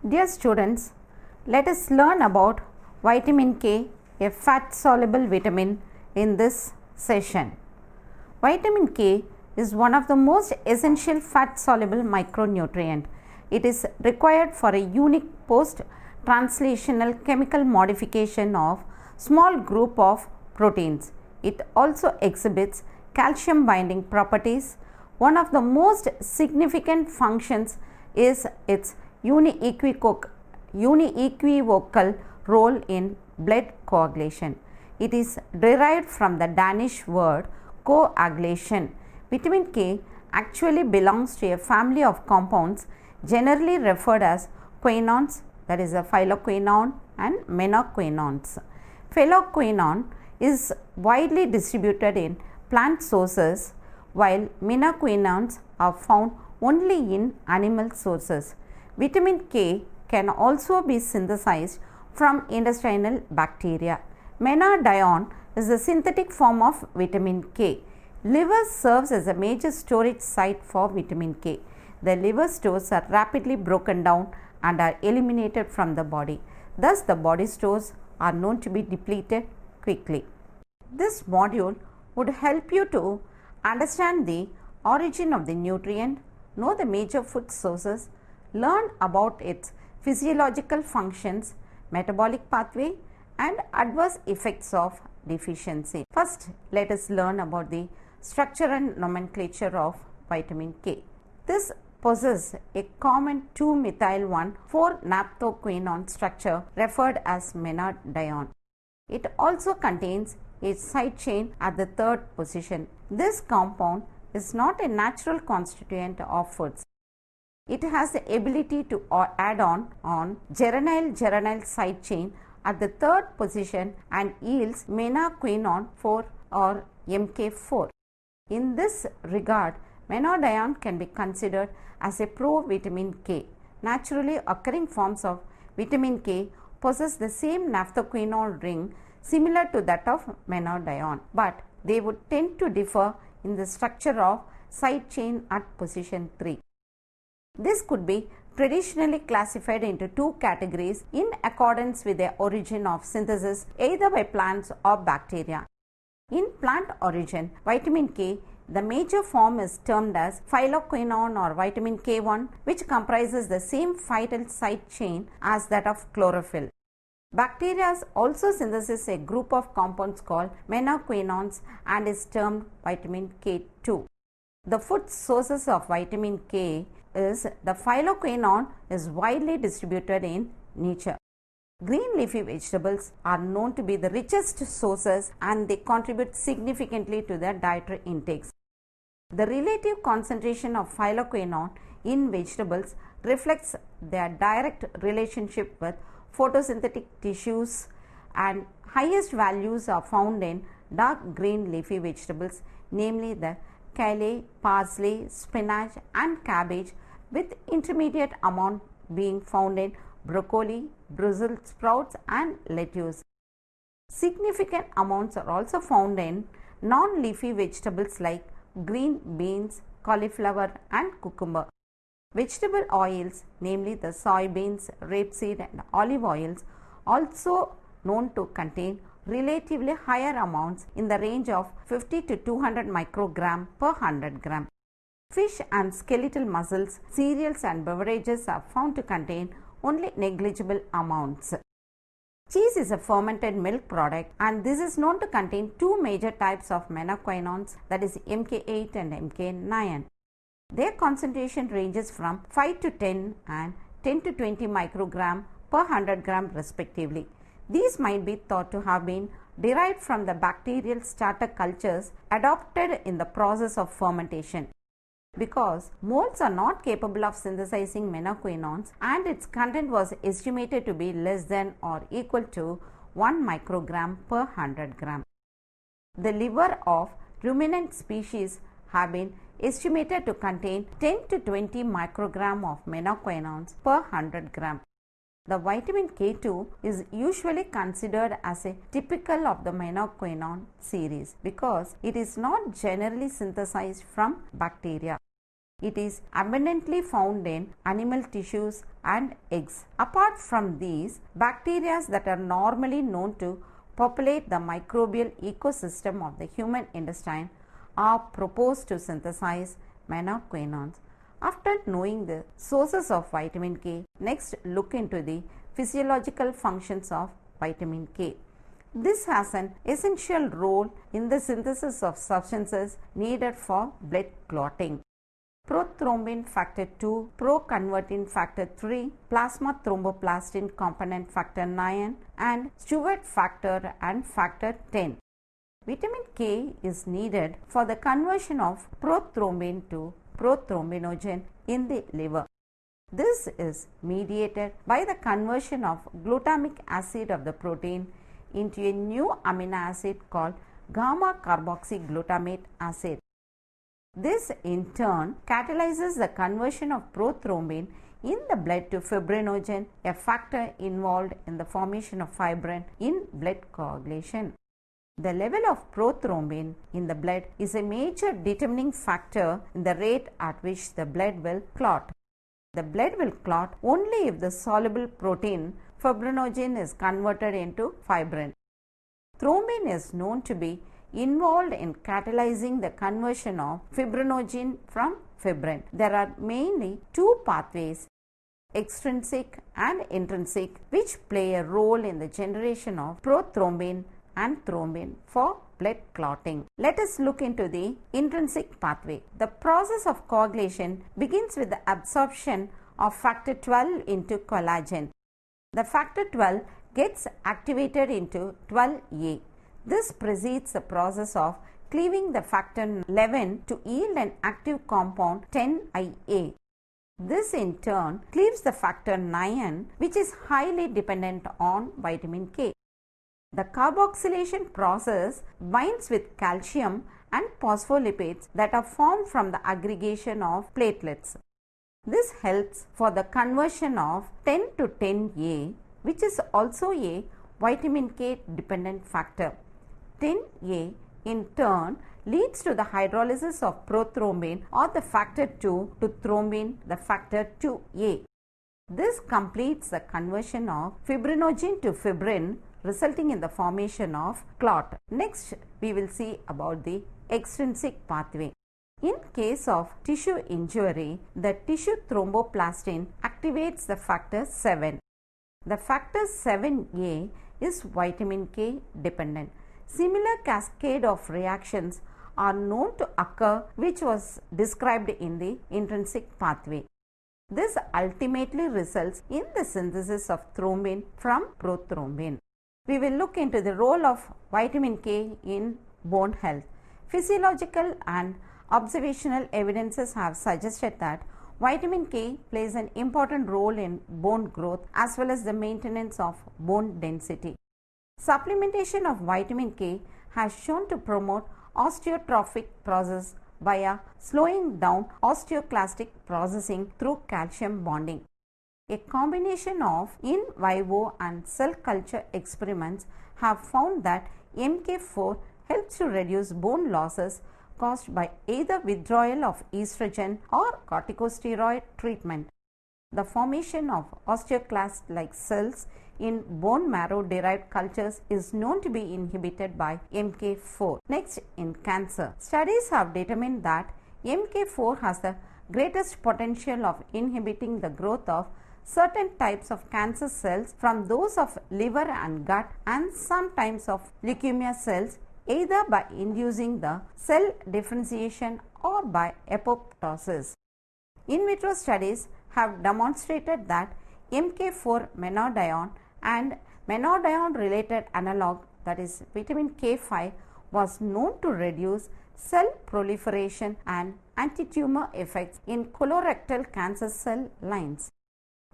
Dear students, let us learn about vitamin K, a fat soluble vitamin, in this session. Vitamin K is one of the most essential fat soluble micronutrient. It is required for a unique post translational chemical modification of small group of proteins. It also exhibits calcium binding properties. One of the most significant functions is its unequivocal role in blood coagulation. It is derived from the Danish word coagulation. Vitamin K actually belongs to a family of compounds generally referred as quinones, that is a phyloquinone and menaquinones. Phyloquinone is widely distributed in plant sources, while menaquinones are found only in animal sources. Vitamin K can also be synthesized from intestinal bacteria. Menadione is a synthetic form of vitamin K. Liver serves as a major storage site for vitamin K. The liver stores are rapidly broken down and are eliminated from the body. Thus, the body stores are known to be depleted quickly. This module would help you to understand the origin of the nutrient, know the major food sources, learn about its physiological functions, metabolic pathway, and adverse effects of deficiency. First, let us learn about the structure and nomenclature of vitamin K. This possesses a common 2-methyl-1,4-naphthoquinone structure referred as menadione. It also contains a side chain at the third position. This compound is not a natural constituent of foods. It has the ability to add on geranyl side chain at the third position and yields menaquinone 4 or MK4. In this regard, menadione can be considered as a pro-vitamin K. Naturally occurring forms of vitamin K possess the same naphthoquinone ring similar to that of menadione, but they would tend to differ in the structure of side chain at position 3. This could be traditionally classified into two categories in accordance with the origin of synthesis either by plants or bacteria. In plant origin, vitamin K, the major form is termed as phyloquinone or vitamin K1, which comprises the same phytyl side chain as that of chlorophyll. Bacteria also synthesize a group of compounds called menaquinones and is termed vitamin K2. The food sources of vitamin K is the phyloquinone is widely distributed in nature. Green leafy vegetables are known to be the richest sources and they contribute significantly to the dietary intakes. The relative concentration of phyloquinone in vegetables reflects their direct relationship with photosynthetic tissues, and highest values are found in dark green leafy vegetables, namely the kale, parsley, spinach and cabbage, with intermediate amount being found in broccoli, Brussels sprouts and lettuce. Significant amounts are also found in non-leafy vegetables like green beans, cauliflower and cucumber. Vegetable oils, namely the soybeans, rapeseed and olive oils, also known to contain relatively higher amounts in the range of 50 to 200 microgram per 100 gram. Fish and skeletal muscles, cereals and beverages are found to contain only negligible amounts. Cheese is a fermented milk product and this is known to contain two major types of menaquinones, that is MK8 and MK9. Their concentration ranges from 5 to 10 and 10 to 20 microgram per 100 gram respectively. These might be thought to have been derived from the bacterial starter cultures adopted in the process of fermentation. Because molds are not capable of synthesizing menaquinones and its content was estimated to be less than or equal to 1 microgram per 100 gram. The liver of ruminant species have been estimated to contain 10 to 20 microgram of menaquinones per 100 gram. The vitamin K2 is usually considered as a typical of the menaquinone series because it is not generally synthesized from bacteria. It is abundantly found in animal tissues and eggs. Apart from these, bacteria that are normally known to populate the microbial ecosystem of the human intestine are proposed to synthesize menaquinones. After knowing the sources of vitamin K, next look into the physiological functions of vitamin K. This has an essential role in the synthesis of substances needed for blood clotting. Prothrombin factor 2, proconvertin factor 3, plasma thromboplastin component factor 9 and Stewart factor and factor 10. Vitamin K is needed for the conversion of prothrombin to prothrombinogen in the liver. This is mediated by the conversion of glutamic acid of the protein into a new amino acid called gamma carboxyglutamate acid. This in turn catalyzes the conversion of prothrombin in the blood to fibrinogen, a factor involved in the formation of fibrin in blood coagulation. The level of prothrombin in the blood is a major determining factor in the rate at which the blood will clot. The blood will clot only if the soluble protein fibrinogen is converted into fibrin. Thrombin is known to be involved in catalyzing the conversion of fibrinogen from fibrin. There are mainly two pathways, extrinsic and intrinsic, which play a role in the generation of prothrombin and thrombin for blood clotting. Let us look into the intrinsic pathway. The process of coagulation begins with the absorption of factor 12 into collagen. The factor 12 gets activated into 12A. This precedes the process of cleaving the factor 11 to yield an active compound 10IA. This in turn cleaves the factor 9, which is highly dependent on vitamin K. The carboxylation process binds with calcium and phospholipids that are formed from the aggregation of platelets. This helps for the conversion of 10 to 10A, which is also a vitamin K dependent factor. 10A in turn leads to the hydrolysis of prothrombin or the factor 2 to thrombin, the factor 2A. This completes the conversion of fibrinogen to fibrin, resulting in the formation of clot. Next, we will see about the extrinsic pathway. In case of tissue injury, the tissue thromboplastin activates the factor 7. The factor 7A is vitamin K dependent. Similar cascade of reactions are known to occur, which was described in the intrinsic pathway. This ultimately results in the synthesis of thrombin from prothrombin. We will look into the role of vitamin K in bone health. Physiological and observational evidences have suggested that vitamin K plays an important role in bone growth as well as the maintenance of bone density. Supplementation of vitamin K has shown to promote osteotrophic process via slowing down osteoclastic processing through calcium bonding. A combination of in vivo and cell culture experiments have found that MK4 helps to reduce bone losses caused by either withdrawal of estrogen or corticosteroid treatment. The formation of osteoclast-like cells in bone marrow derived cultures is known to be inhibited by MK4. Next, in cancer, studies have determined that MK4 has the greatest potential of inhibiting the growth of certain types of cancer cells from those of liver and gut and some types of leukemia cells, either by inducing the cell differentiation or by apoptosis. In vitro studies have demonstrated that MK4 menadione and menadione related analog, that is vitamin K5, was known to reduce cell proliferation and anti-tumor effects in colorectal cancer cell lines.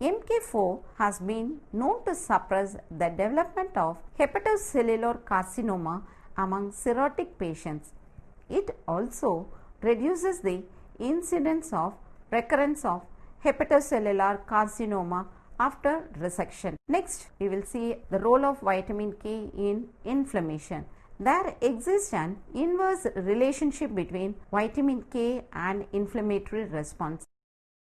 MK4 has been known to suppress the development of hepatocellular carcinoma among cirrhotic patients. It also reduces the incidence of recurrence of hepatocellular carcinoma after resection. Next, we will see the role of vitamin K in inflammation. There exists an inverse relationship between vitamin K and inflammatory response.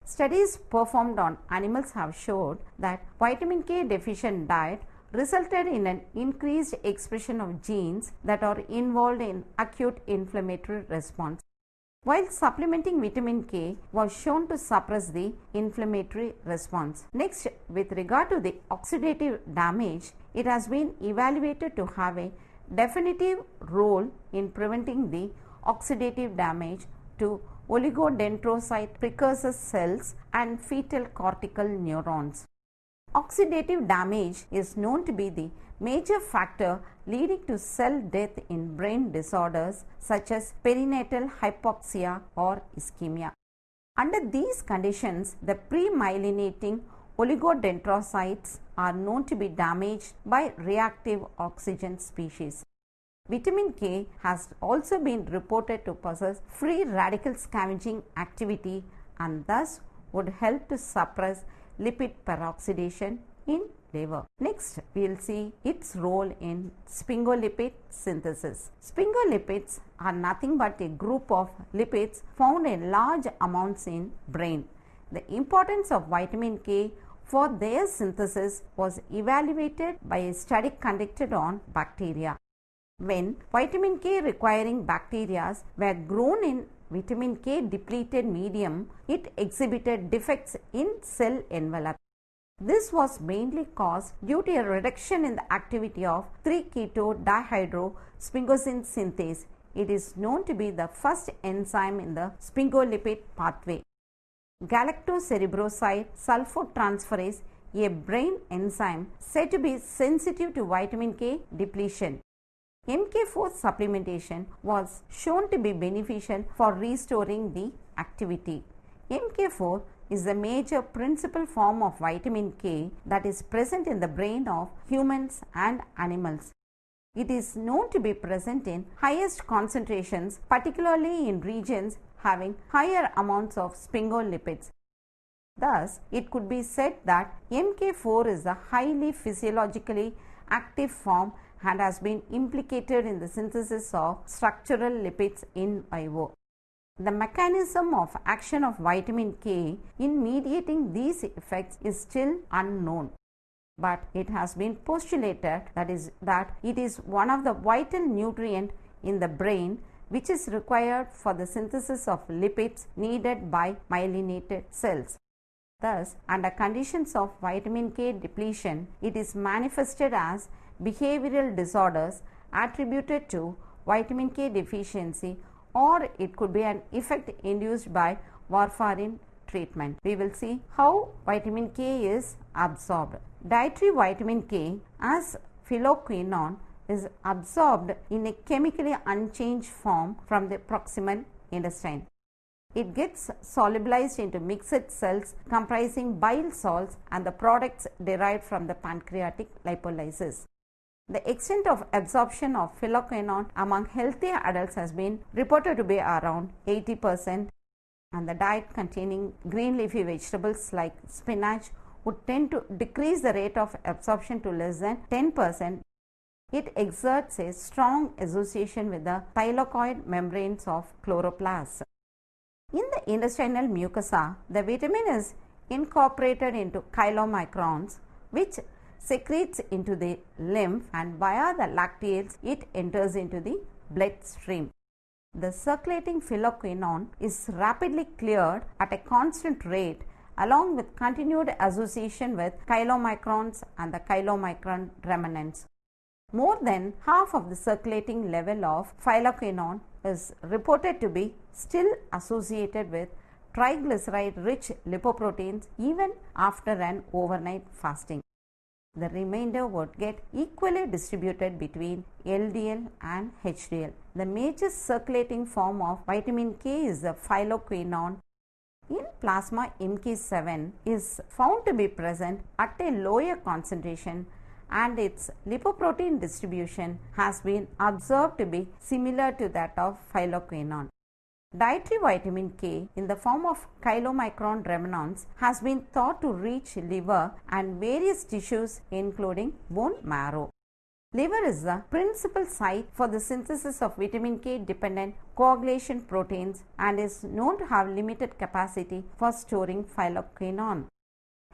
Studies performed on animals have showed that vitamin K deficient diet resulted in an increased expression of genes that are involved in acute inflammatory response, while supplementing vitamin K was shown to suppress the inflammatory response. Next, with regard to the oxidative damage, it has been evaluated to have a definitive role in preventing the oxidative damage to oligodendrocyte precursor cells and fetal cortical neurons. Oxidative damage is known to be the major factor leading to cell death in brain disorders such as perinatal hypoxia or ischemia. Under these conditions, the pre-myelinating oligodendrocytes are known to be damaged by reactive oxygen species. Vitamin K has also been reported to possess free radical scavenging activity and thus would help to suppress lipid peroxidation in liver. Next, we will see its role in sphingolipid synthesis. Sphingolipids are nothing but a group of lipids found in large amounts in brain. The importance of vitamin K for their synthesis was evaluated by a study conducted on bacteria. When vitamin K requiring bacteria were grown in vitamin K depleted medium, it exhibited defects in cell envelope. This was mainly caused due to a reduction in the activity of 3-keto-dihydrosphingosin synthase. It is known to be the first enzyme in the sphingolipid pathway. Galactocerebroside sulfotransferase, a brain enzyme said to be sensitive to vitamin K depletion. MK4 supplementation was shown to be beneficial for restoring the activity. MK4 is the major principal form of vitamin K that is present in the brain of humans and animals. It is known to be present in highest concentrations, particularly in regions having higher amounts of sphingolipids. Thus, it could be said that MK4 is a highly physiologically active form and has been implicated in the synthesis of structural lipids in vivo. The mechanism of action of vitamin K in mediating these effects is still unknown, but it has been postulated that it is one of the vital nutrients in the brain which is required for the synthesis of lipids needed by myelinated cells. Thus, under conditions of vitamin K depletion, it is manifested as behavioral disorders attributed to vitamin K deficiency, or it could be an effect induced by warfarin treatment. We will see how vitamin K is absorbed. Dietary vitamin K as phylloquinone is absorbed in a chemically unchanged form from the proximal intestine. It gets solubilized into mixed cells comprising bile salts and the products derived from the pancreatic lipolysis. The extent of absorption of phylloquinone among healthy adults has been reported to be around 80%, and the diet containing green leafy vegetables like spinach would tend to decrease the rate of absorption to less than 10%. It exerts a strong association with the thylakoid membranes of chloroplasts. In the intestinal mucosa, the vitamin is incorporated into chylomicrons, which secretes into the lymph, and via the lacteals it enters into the bloodstream. The circulating phylloquinone is rapidly cleared at a constant rate along with continued association with chylomicrons and the chylomicron remnants. More than half of the circulating level of phylloquinone is reported to be still associated with triglyceride-rich lipoproteins even after an overnight fasting. The remainder would get equally distributed between LDL and HDL. The major circulating form of vitamin K is the phylloquinone. In plasma, MK7 is found to be present at a lower concentration, and its lipoprotein distribution has been observed to be similar to that of phylloquinone. Dietary vitamin K in the form of chylomicron remnants has been thought to reach liver and various tissues including bone marrow. Liver is the principal site for the synthesis of vitamin K dependent coagulation proteins and is known to have limited capacity for storing phyloquinone.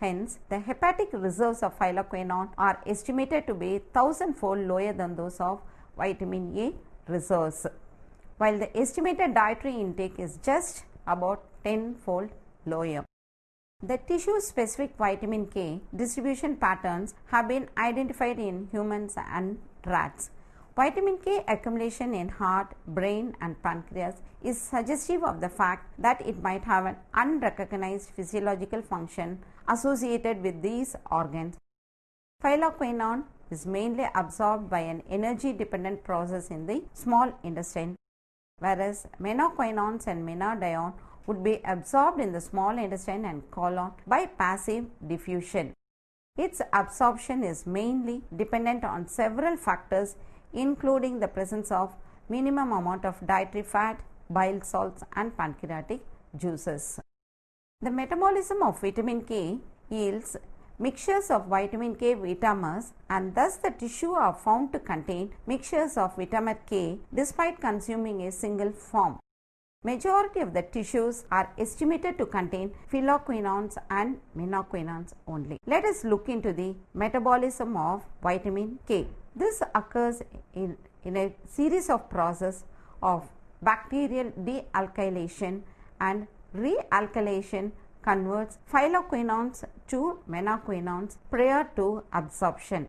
Hence, the hepatic reserves of phyloquinone are estimated to be 1000-fold lower than those of vitamin A reserves, while the estimated dietary intake is just about 10-fold lower. The tissue-specific vitamin K distribution patterns have been identified in humans and rats. Vitamin K accumulation in heart, brain and pancreas is suggestive of the fact that it might have an unrecognized physiological function associated with these organs. Phyloquinone is mainly absorbed by an energy-dependent process in the small intestine, whereas menaquinones and menadione would be absorbed in the small intestine and colon by passive diffusion. Its absorption is mainly dependent on several factors, including the presence of minimum amount of dietary fat, bile salts and pancreatic juices. The metabolism of vitamin K yields mixtures of vitamin K vitamins, and thus the tissue are found to contain mixtures of vitamin K despite consuming a single form. Majority of the tissues are estimated to contain phyloquinones and menaquinones only. Let us look into the metabolism of vitamin K. This occurs in a series of processes of bacterial dealkylation and realkylation converts phyloquinones to menaquinones prior to absorption.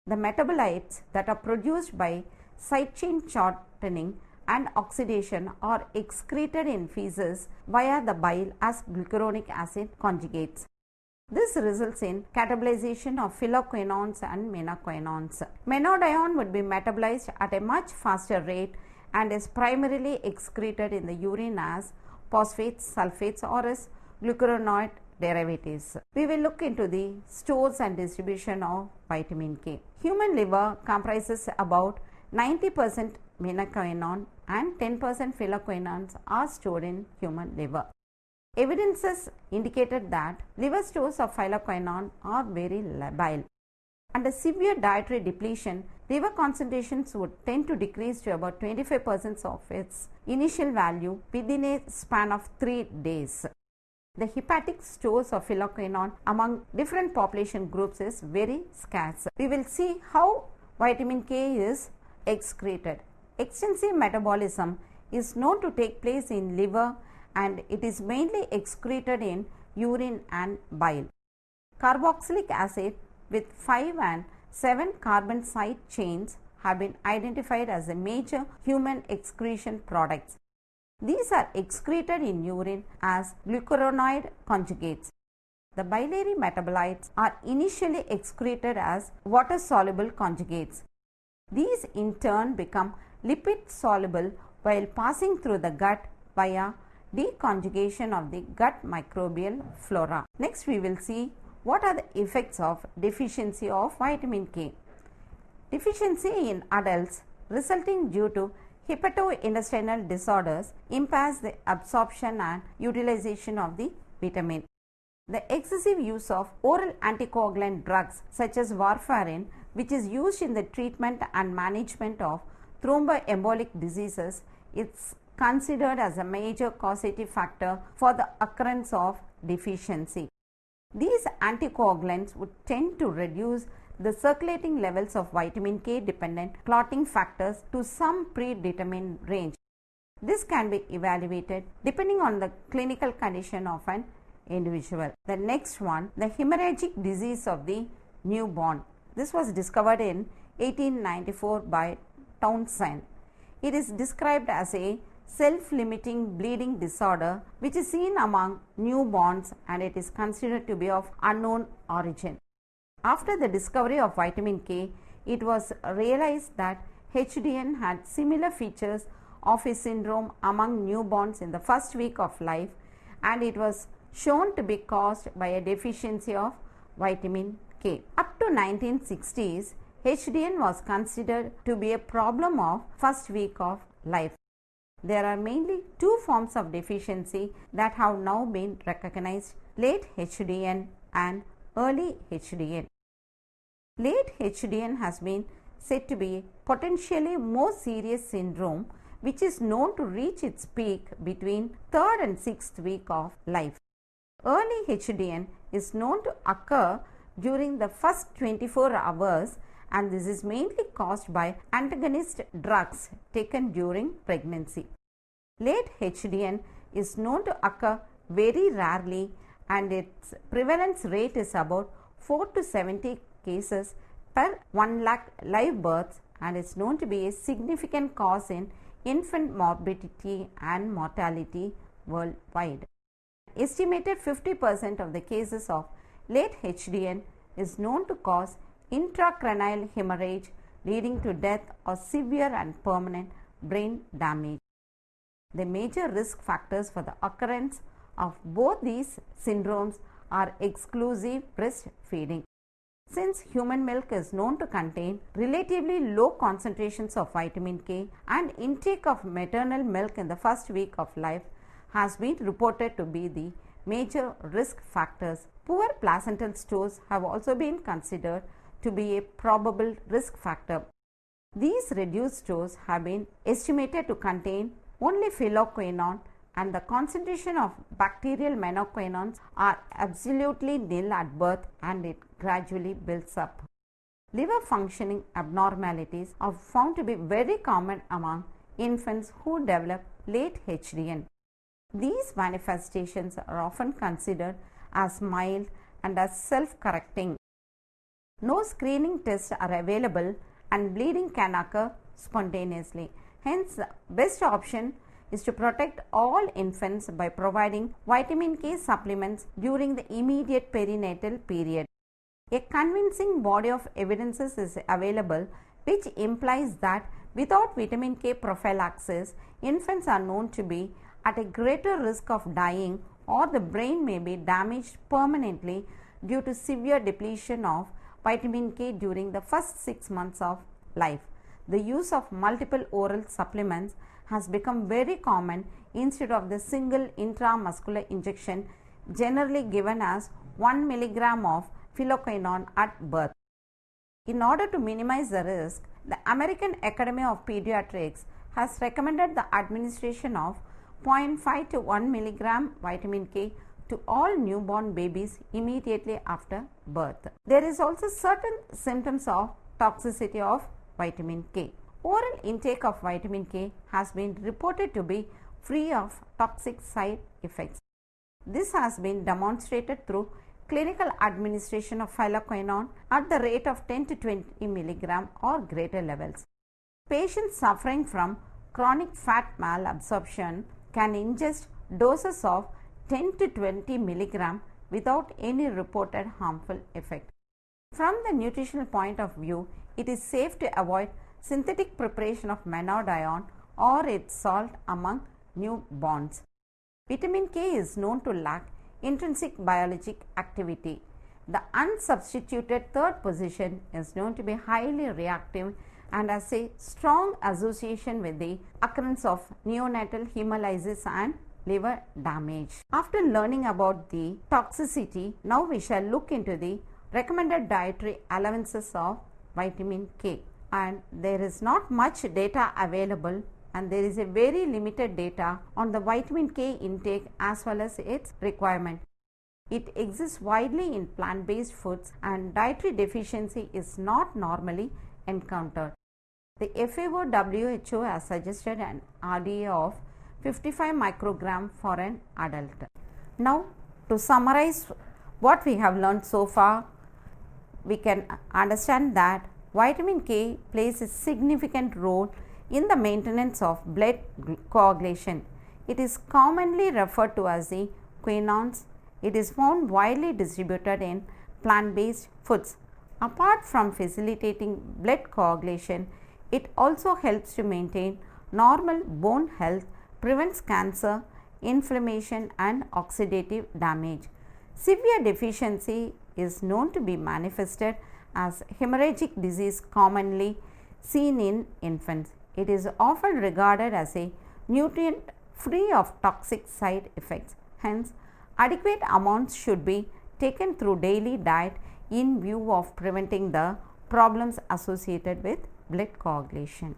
The metabolites that are produced by side chain shortening and oxidation are excreted in feces via the bile as glucuronic acid conjugates. This results in catabolization of phyloquinones and menaquinones. Menadione would be metabolized at a much faster rate and is primarily excreted in the urine as phosphates, sulfates or as glucuronide derivatives. We will look into the stores and distribution of vitamin K. Human liver comprises about 90% menaquinone and 10% phyloquinones are stored in human liver. Evidences indicated that liver stores of phyloquinone are very labile. Under severe dietary depletion, liver concentrations would tend to decrease to about 25% of its initial value within a span of 3 days. The hepatic stores of phyloquinone among different population groups is very scarce. We will see how vitamin K is excreted. Extensive metabolism is known to take place in liver and it is mainly excreted in urine and bile. Carboxylic acid with 5 and 7 carbon side chains have been identified as the major human excretion products. These are excreted in urine as glucuronide conjugates. The biliary metabolites are initially excreted as water-soluble conjugates. These in turn become lipid soluble while passing through the gut via deconjugation of the gut microbial flora. Next we will see what are the effects of deficiency of vitamin K. Deficiency in adults resulting due to hepatointestinal disorders impairs the absorption and utilization of the vitamin. The excessive use of oral anticoagulant drugs such as warfarin, which is used in the treatment and management of thromboembolic diseases, is considered as a major causative factor for the occurrence of deficiency. These anticoagulants would tend to reduce the circulating levels of vitamin K dependent clotting factors to some predetermined range. This can be evaluated depending on the clinical condition of an individual. The next one, the hemorrhagic disease of the newborn. This was discovered in 1894 by Townsend. It is described as a self-limiting bleeding disorder which is seen among newborns and it is considered to be of unknown origin. After the discovery of vitamin K, it was realized that HDN had similar features of a syndrome among newborns in the first week of life, and it was shown to be caused by a deficiency of vitamin K. Up to 1960s, HDN was considered to be a problem of first week of life. There are mainly two forms of deficiency that have now been recognized: late HDN and early HDN. Late HDN has been said to be a potentially more serious syndrome which is known to reach its peak between 3rd and 6th week of life. Early HDN is known to occur during the first 24 hours, and this is mainly caused by antagonist drugs taken during pregnancy. Late HDN is known to occur very rarely, and its prevalence rate is about 4 to 70 cases per 1 lakh live births, and is known to be a significant cause in infant morbidity and mortality worldwide. Estimated 50% of the cases of late HDN is known to cause intracranial hemorrhage leading to death or severe and permanent brain damage. The major risk factors for the occurrence of both these syndromes are exclusive breastfeeding. Since human milk is known to contain relatively low concentrations of vitamin K, and intake of maternal milk in the first week of life has been reported to be the major risk factors, poor placental stores have also been considered to be a probable risk factor. These reduced stores have been estimated to contain only phylloquinone, and the concentration of bacterial menaquinones are absolutely nil at birth, and it gradually builds up. Liver functioning abnormalities are found to be very common among infants who develop late HDN. These manifestations are often considered as mild and as self-correcting. No screening tests are available, and bleeding can occur spontaneously. Hence, the best option is to protect all infants by providing vitamin K supplements during the immediate perinatal period. A convincing body of evidences is available which implies that without vitamin K prophylaxis, infants are known to be at a greater risk of dying, or the brain may be damaged permanently due to severe depletion of vitamin K during the first 6 months of life. The use of multiple oral supplements has become very common instead of the single intramuscular injection generally given as 1 milligram of phylloquinone at birth. In order to minimize the risk, the American Academy of Pediatrics has recommended the administration of 0.5 to 1 milligram vitamin K to all newborn babies immediately after birth. There is also certain symptoms of toxicity of vitamin K. Oral intake of vitamin K has been reported to be free of toxic side effects. This has been demonstrated through clinical administration of phylloquinone at the rate of 10 to 20 milligram or greater levels. Patients suffering from chronic fat malabsorption can ingest doses of 10 to 20 milligram without any reported harmful effect. From the nutritional point of view, it is safe to avoid synthetic preparation of menadione or its salt among newborns. Vitamin K is known to lack intrinsic biologic activity. The unsubstituted third position is known to be highly reactive and has a strong association with the occurrence of neonatal hemolysis and liver damage. After learning about the toxicity, now we shall look into the recommended dietary allowances of vitamin K. And there is not much data available, and there is a very limited data on the vitamin K intake as well as its requirement. It exists widely in plant-based foods, and dietary deficiency is not normally encountered. The FAO WHO has suggested an RDA of 55 microgram for an adult. Now, to summarize what we have learned so far, we can understand that vitamin K plays a significant role in the maintenance of blood coagulation. It is commonly referred to as the quinones. It is found widely distributed in plant-based foods. Apart from facilitating blood coagulation, it also helps to maintain normal bone health, prevents cancer, inflammation and oxidative damage. Severe deficiency is known to be manifested as hemorrhagic disease commonly seen in infants. It is often regarded as a nutrient free of toxic side effects. Hence, adequate amounts should be taken through daily diet in view of preventing the problems associated with blood coagulation.